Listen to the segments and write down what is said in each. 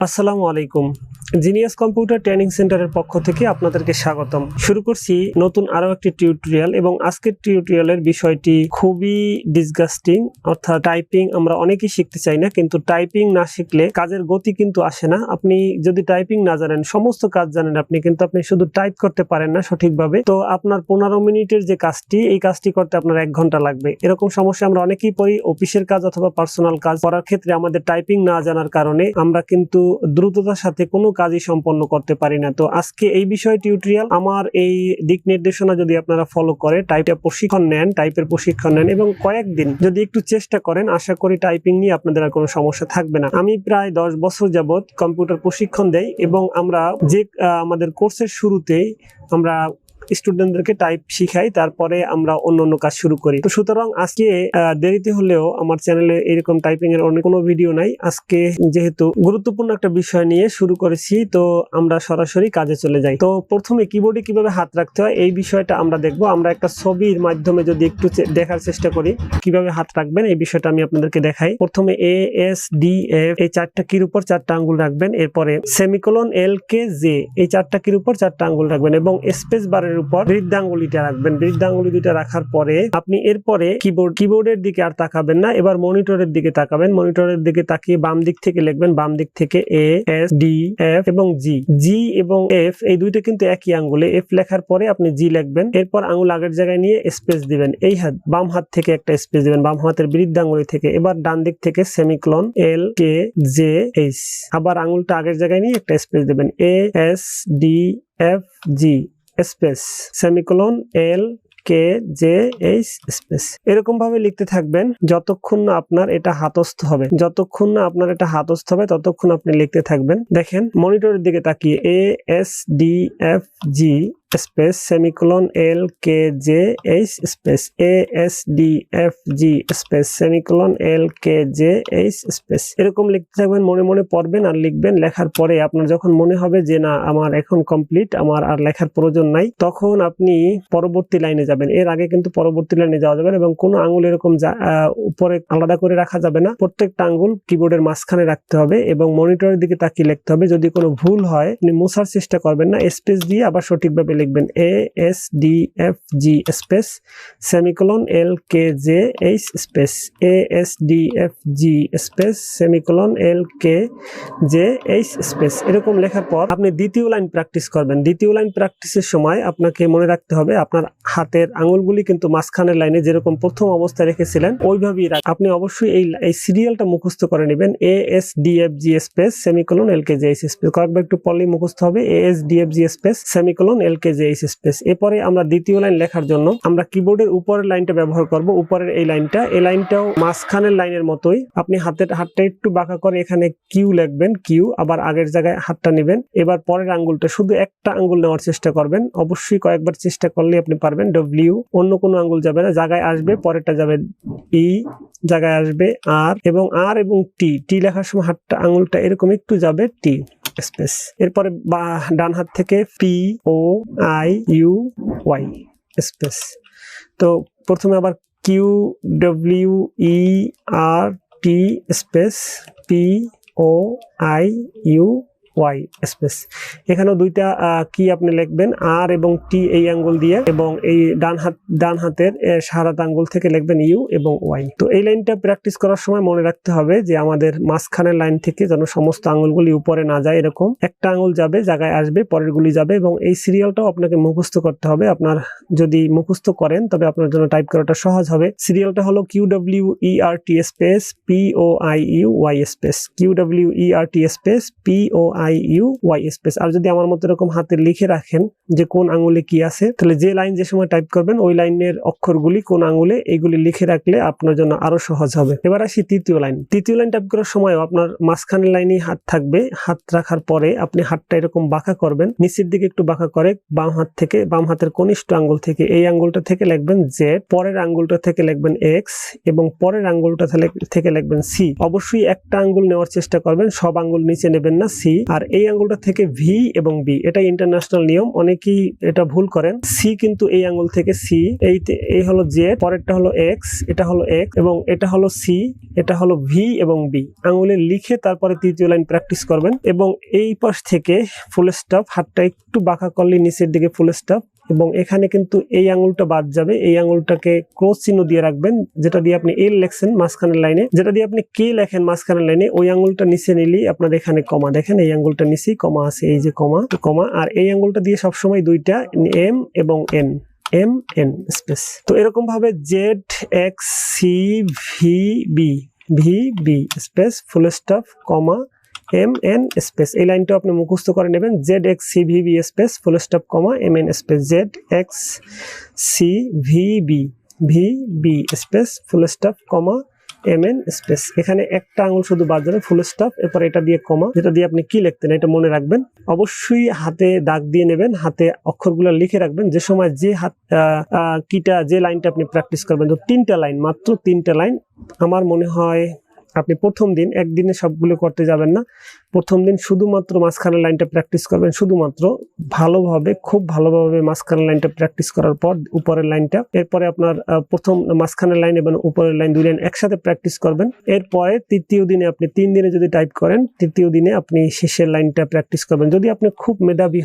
আসসালামু আলাইকুম। Genius computer training সেন্টারের পক্ষ থেকে আপনাদেরকে স্বাগতম। শুরু করছি নতুন আরো একটি টিউটোরিয়াল এবং আজকের টিউটোরিয়ালের বিষয়টি খুবই ডিসগাস্টিং, অর্থাৎ টাইপিং আমরা অনেকেই শিখতে চাই না, কিন্তু টাইপিং না শিখলে কাজের গতি কিন্তু আসে না। আপনি যদি টাইপিং না জানেন, সমস্ত কাজ জানেন আপনি, কিন্তু আপনি শুধু টাইপ করতে পারেন না সঠিকভাবে, তো আপনার 15 মিনিটের যে কাজটি, এই কাজটি করতে আপনার 1 ঘন্টা লাগবে। এরকম সমস্যা আমরা অনেকেই পড়ি। অফিসের কাজ অথবা পার্সোনাল কাজ করার ক্ষেত্রে আমাদের টাইপিং না জানার কারণে আমরা কিন্তু দ্রুততার সাথে কোনো কাজই সম্পন্ন করতে পারি না। তো আজকে এই বিষয়ে টিউটোরিয়াল, আমার এই দিক নির্দেশনা যদি আপনারা ফলো করে টাইপের প্রশিক্ষণ নেন এবং কয়েকদিন যদি একটু চেষ্টা করেন, আশা করি টাইপিং নিয়ে আপনাদের আর কোনো সমস্যা থাকবে না। আমি প্রায় 10 বছর যাবত কম্পিউটার প্রশিক্ষণ দেই এবং আমরা যে আমাদের কোর্সের শুরুতেই আমরা স্টুডেন্টদেরকে টাইপ শিখাই, তারপরে আমরা অন্য কাজ শুরু করি। তো সুতরাং আজকে দেরিতে হলেও আমার চ্যানেলে এরকম টাইপিং এর অন্য কোনো ভিডিও নাই। আজকে যেহেতু গুরুত্বপূর্ণ একটা বিষয় নিয়ে শুরু করেছি, তো আমরা সরাসরি কাজে চলে যাই। তো প্রথমে কিবোর্ডে কিভাবে হাত রাখতে হয় এই বিষয়টা আমরা দেখব। আমরা একটা ছবির মাধ্যমে যদি একটু দেখার চেষ্টা করি কিভাবে হাত রাখবেন, এই বিষয়টা আমি আপনাদেরকে দেখাই। প্রথমে এ এস ডি এফ এই 4টা কির উপর 4টা আঙ্গুল রাখবেন। এরপরে সেমিকোলন এল কে জে এই 4টা কির উপর 4টা আঙ্গুল রাখবেন এবং স্পেস বারের উপর বৃদ্ধাঙ্গুলিটা রাখবেন। বৃদ্ধাঙ্গুলি দুইটা রাখার পরে আপনি এরপরে কিবোর্ডের দিকে আর তাকাবেন না, এবার মনিটরের দিকে তাকাবেন। মনিটরের দিকে তাকিয়ে বাম দিক থেকে লিখবেন, বাম দিক থেকে এ এস ডি এফ এবং জি এবং এফ এই দুইটা কিন্তু একই আঙ্গুলে। এফ লেখার পরে আপনি জি লিখবেন, এরপর আঙ্গুল আগের জায়গায় নিয়ে স্পেস দিবেন। এই হাত বাম হাত থেকে একটা স্পেস দিবেন, বাম হাতের বৃদ্ধাঙ্গুলি থেকে। এবার ডান দিক থেকে সেমিকোলন এল কে জে এইচ, আবার আঙ্গুলটা আগের জায়গায় নিয়ে একটা স্পেস দিবেন। A S D F G space semicolon L K J H space. এরকম ভাবে লিখতে থাকবেন যতক্ষণ না আপনার এটা হাতস্থ হবে। ততক্ষণ আপনি লিখতে থাকবেন। দেখেন মনিটরের দিকে তাকিয়ে A S D F G space semicolon L K J H space A S D F G space semicolon L K J H space. এরকম লিখতে থাকবেন, মনে মনে পড়বেন আর লিখবেন। লেখার পরে আপনার যখন মনে হবে যে না আমার এখন কমপ্লিট, আমার আর লেখার প্রয়োজন নাই, তখন আপনি পরবর্তী লাইনে যাবেন। এর আগে কিন্তু পরবর্তী লাইনে যাওয়া যাবে না এবং কোনো আঙ্গুল এরকম উপরে আলাদা করে রাখা যাবে না। প্রত্যেকটা আঙ্গুল কিবোর্ডের মাঝখানে রাখতে হবে এবং মনিটরের দিকে তাকিয়ে লিখতে হবে। যদি কোনো ভুল হয় আপনি মোছার চেষ্টা করবেন না, স্পেস দিয়ে আবার সঠিকভাবে লিখবেন। A S D F G space semicolon L K J H space A S D F G space semicolon L K J H space. এরকম লেখার পর আপনি দ্বিতীয় লাইন প্র্যাকটিস করবেন। দ্বিতীয় লাইন প্র্যাকটিসের সময় আপনাকে মনে রাখতে হবে আপনার হাতের আঙ্গুলগুলি কিন্তু মাঝখানের লাইনে যেরকম প্রথম অবস্থায় রেখেছিলেন ওইভাবেই আপনি অবশ্যই এই সিরিয়ালটা মুখস্থ করে নেবেন। A S D F G space semicolon L K J H space. কয়েকবার একটু পড়লেই মুখস্থ হবে। A S D F G space semicolon L K J H space. এরপরে আমরা দ্বিতীয় লাইন লেখার জন্য আমরা কিবোর্ডের উপরের লাইনটা ব্যবহার করব। উপরের এই লাইনটাও মাঝখানের লাইনের মতোই। আপনি হাতটা একটু বাঁকা করে এখানে কিউ লিখবেন, কিউ, আবার আগের জায়গায় হাতটা নেবেন। এবার পরের আঙ্গুলটা, শুধু একটা আঙ্গুল নেওয়ার চেষ্টা করবেন। অবশ্যই কয়েকবার চেষ্টা করলে আপনি পারবেন। ডব্লিউ, অন্য কোনো আঙ্গুল যাবে না, জায়গায় আসবে, পরেরটা যাবে ই, জায়গায় আসবে আর এবং টি লেখার সময় হাতটা আঙ্গুলটা এরকম একটু যাবে টি স্পেস। এরপরে ডান হাত থেকে P O I U Y space. তো প্রথমে আবার Q W E R T space P O I U Y space. এখানেও দুইটা কি আপনি লিখবেন, আর এবং টি এই আঙ্গুল দিয়ে, এবং এই ডান হাতের সারা আঙ্গুল থেকে লিখবেন ইউ এবং ওয়াই। তো এই লাইনটা প্র্যাকটিস করার সময় মনে রাখতে হবে যে আমাদের মাঝখানের লাইন থেকে যেন সমস্ত আঙ্গুলগুলি উপরে না যায়, এরকম একটা আঙ্গুল যাবে, জায়গায় আসবে, পরের গুলি যাবে, এবং এই সিরিয়ালটাও আপনাকে মুখস্থ করতে হবে। আপনার যদি মুখস্থ করেন তবে আপনার জন্য টাইপ করাটা সহজ হবে। সিরিয়ালটা হলো Q W E R T space P O I U Y space, Q W E R T space P O I U Y space. আর যদি আমার মতো এরকম হাতে লিখে রাখেন যে কোন আঙ্গুলে কি আছে, তাহলে যে লাইন যে সময় টাইপ করবেন ওই লাইনের অক্ষরগুলি কোন আঙ্গুলে, এইগুলি লিখে রাখলে আপনার জন্য আরো সহজ হবে। এবার আসি তৃতীয় লাইন টাইপ করার সময় আপনার মাঝখানের লাইনেই হাত থাকবে। হাত রাখার পরে আপনি হাতটা এরকম বাঁকা করবেন, নিচের দিকে একটু বাঁকা করে বাম হাতের কনিষ্ঠ আঙ্গুল থেকে, এই আঙ্গুলটা থেকে লিখবেন জেড, পরের আঙ্গুলটা থেকে লিখবেন এক্স এবং পরের আঙ্গুলটা থেকে লিখবেন সি। অবশ্যই একটা আঙ্গুল নেওয়ার চেষ্টা করবেন, সব আঙ্গুল নিচে নেবেন না। সি, আর এই আঙ্গুলটা থেকে ভি এবং বি, এটা ইন্টারন্যাশনাল নিয়ম, অনেকেই এটা ভুল করেন। সি কিন্তু এই আঙ্গুল থেকে সি, এই হলো জেড, পরেরটা হলো এক্স, এটা হলো এক্স এবং এটা হলো সি, এটা হলো ভি এবং বি। আঙ্গুলে লিখে তারপরে তৃতীয় লাইন প্র্যাকটিস করবেন এবং এই পাশ থেকে ফুল স্টপ, হাতটা একটু বাঁকা করলে নিচের দিকে ফুল স্টপ এবং এখানে কিন্তু এই আঙ্গুলটা বাদ যাবে, এই আঙ্গুলটাকে ক্রস চিহ্ন দিয়ে রাখবেন, যেটা দিয়ে আপনি এল লেখছেন মাঝখানের লাইনে, যেটা দিয়ে আপনি কে লেখেন মাঝখানের লাইনে, ওই আঙ্গুলটা নিচে নিলেই আপনার এখানে কমা, দেখেন এই আঙ্গুলটা নিচেই কমা আছে, এই যে কমা কমা, আর এই আঙ্গুলটা দিয়ে সবসময় দুইটা এম এবং এন, এম এন স্পেস। তো এরকম ভাবে Z X C V B, V B space full stop comma M N space, এই লাইনটা আপনি মুখস্থ করে নেবেন, Z X C V B space full stop comma M N space, Z X C V B, V B space full stop comma M N space. এখানে একটা আঙুল শুধু বাদ যাবে, ফুল স্টপ, এরপর এটা দিয়ে কমা, যেটা দিয়ে আপনি কি লিখতেন এটা মনে রাখবেন। অবশ্যই হাতে দাগ দিয়ে নেবেন, হাতে অক্ষরগুলো লিখে রাখবেন, যে সময় যে হাত কিটা যে লাইনটা আপনি প্র্যাকটিস করবেন, তো 3টা লাইন, মাত্র 3টা লাইন। আমার মনে হয় আপনি প্রথম দিন একদিনে সবগুলো করতে যাবেন না, প্রথম দিন শুধুমাত্র মাঝখানের লাইনটা প্র্যাকটিস করবেন, শুধুমাত্র ভালোভাবে, খুব ভালোভাবে মাঝখানের লাইনটা প্র্যাকটিস করার পর উপরের লাইনটা, এরপরে আপনার প্রথম মাঝখানের লাইন এবং উপরের লাইন, দুই লাইন একসাথে প্র্যাকটিস করবেন। এরপরে তৃতীয় দিনে আপনি 3 দিনে যদি টাইপ করেন, তৃতীয় দিনে আপনি শেষের লাইনটা প্র্যাকটিস করবেন। যদি আপনি খুব মেধাবী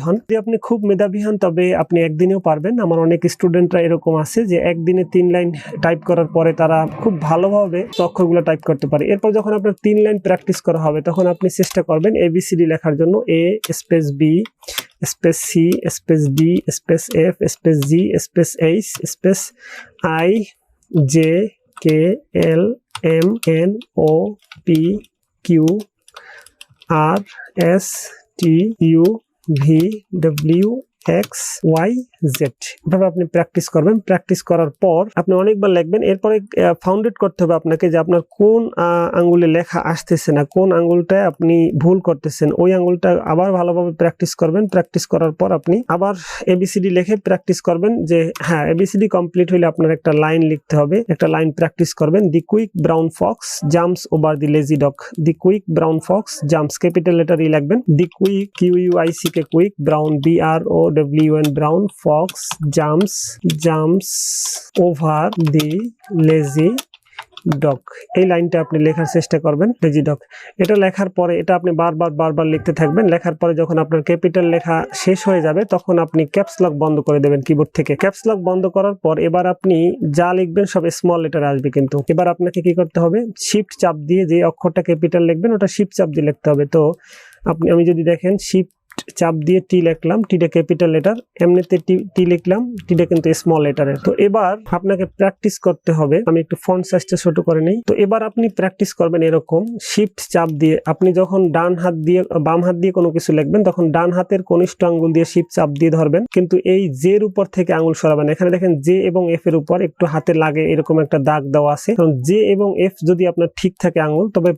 হন, তবে আপনি একদিনেও পারবেন। আমার অনেক স্টুডেন্টরা এরকম আছে যে একদিনে 3 লাইন টাইপ করার পরে তারা খুব ভালোভাবে অক্ষরগুলো টাইপ করতে পারে। এরপর যখন আপনার 3 লাইন প্র্যাকটিস করা হবে, তখন আপনি চেষ্টা করবেন এবিসিডি লেখার জন্য, A space B space C space D space F space G space H space I J K L M N O P Q R S T U V W X Y Z, এভাবে আপনি practice করবেন। Practice করার পর আপনি অনেকবার লিখবেন। এরপরে founded করতে হবে আপনাকে, যে আপনার কোন আঙ্গুলে লেখা আসতেছে না, কোন আঙ্গুলটায় আপনি ভুল করতেছেন, ওই আঙ্গুলটা আবার ভালোভাবে প্র্যাকটিস করবেন। প্র্যাকটিস করার পর আপনি আবার এবিসিডি লিখে প্র্যাকটিস করবেন, যে হ্যাঁ এবিসিডি কমপ্লিট হলে আপনার একটা লাইন লিখতে হবে, একটা লাইন প্র্যাকটিস করবেন। The quick brown fox jumps over the lazy dog, the quick brown fox jumps, capital letter E লিখবেন, the quick Q U I C K quick brown B R O WN brown fox jumps over the lazy dog, এই লাইনটা আপনি লেখার চেষ্টা করবেন, lazy dog. এটা লেখার পরে এটা আপনি বারবার লিখতে থাকবেন। লেখার পরে যখন আপনার ক্যাপিটাল লেখা শেষ হয়ে যাবে, তখন আপনি ক্যাপস লক বন্ধ করে দেবেন কিবোর্ড থেকে। ক্যাপস লক বন্ধ করার পর এবার আপনি যা লিখবেন সব স্মল লেটার আসবে, কিন্তু এবার আপনাকে কি করতে হবে, শিফট চাপ দিয়ে যে অক্ষরটা ক্যাপিটাল লিখবেন ওটা শিফট চাপ দিয়ে লিখতে হবে। তো আমি যদি দেখেন শিফট চাপ দিয়ে টি লিখলাম, টিটা ক্যাপিটাল লেটার, এমনিতে টি লিখলাম, টিটা কিন্তু স্মল লেটারের। তো এবার আপনাকে প্র্যাকটিস করতে হবে, আমি একটু ফন্ট সাইজটা ছোট করে নেই। তো এবার আপনি প্র্যাকটিস করবেন এরকম শিফট চাপ দিয়ে, আপনি যখন ডান হাত দিয়ে বাম হাত দিয়ে কোনো কিছু লিখবেন, তখন ডান হাতের কনিষ্ঠ আঙ্গুল দিয়ে শিফট চাপ দিয়ে ধরবেন, কিন্তু এই জের উপর থেকে আঙ্গুল সরাবেন। এখানে দেখেন জে এবং এফ এর উপর একটু হাতে লাগে এরকম একটা দাগ দেওয়া আছে, কারণ জে এবং এফ যদি আপনার ঠিক থাকে আঙ্গুল, তবে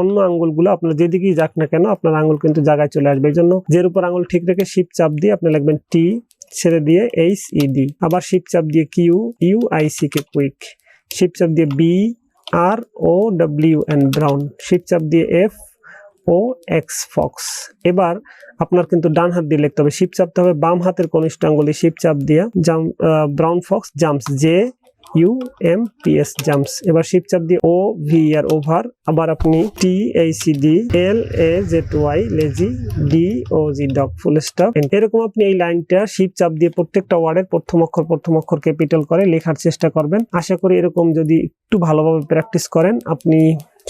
অন্য আঙ্গুলগুলো আপনার যেদিকেই যাক না কেন আপনার আঙ্গুল কিন্তু জায়গায় চলে আসবে। এই জন্য জের উপর আঙ্গুল ঠিক রেখে শিফট চাপ দিয়ে আপনি লিখবেন টি, ছেড়ে দিয়ে এইচ ই ডি, আবার শিফট চাপ দিয়ে Q U I C K quick, shift চাপ দিয়ে B R O W N brown, shift চাপ দিয়ে এফ ও এক্স ফক্স। এবার আপনার কিন্তু ডান হাত দিয়ে লিখতে হবে, শিফট চাপতে হবে বাম হাতের কনিষ্ঠ আঙ্গুলে শিফট চাপ দিয়ে brown fox jumps, J U M P S jumps. এবার শিফট চাপ দিয়ে ও ভি আর ওভার, আবার আপনি T H D L A Z Y lazy D O G dog full stop. এরকম আপনি এই লাইনটা শিফট চাপ দিয়ে প্রত্যেকটা ওয়ার্ডের প্রথম অক্ষর ক্যাপিটাল করে লেখার চেষ্টা করবেন। আশা করি এরকম যদি একটু ভালোভাবে প্র্যাকটিস করেন আপনি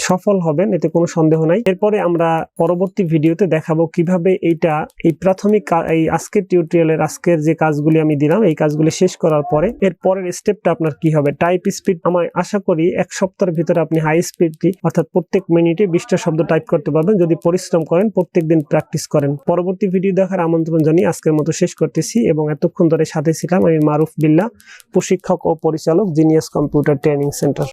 সফল হবেন, এতে কোনো সন্দেহ নাই। এরপরে আমরা পরবর্তী ভিডিওতে দেখাবো কিভাবে এই প্রাথমিক এই আজকের টিউটোরিয়ালের আজকের যে কাজগুলি আমি দিলাম, এই কাজগুলি শেষ করার পরে এর পরের স্টেপটা আপনার কি হবে। টাইপ স্পিড আমি আশা করি 1 সপ্তাহের ভিতরে আপনি হাই স্পিডটি অর্থাৎ প্রত্যেক মিনিটে 20টা শব্দ টাইপ করতে পারবেন, যদি পরিশ্রম করেন, প্রত্যেকদিন প্র্যাকটিস করেন। পরবর্তী ভিডিও দেখার আমন্ত্রণ জানিয়ে আজকের মতো শেষ করতেছি, এবং এতক্ষণ ধরে সাথে ছিলাম আমি মারুফ বিল্লাহ, প্রশিক্ষক ও পরিচালক, জিনিয়াস কম্পিউটার ট্রেনিং সেন্টার।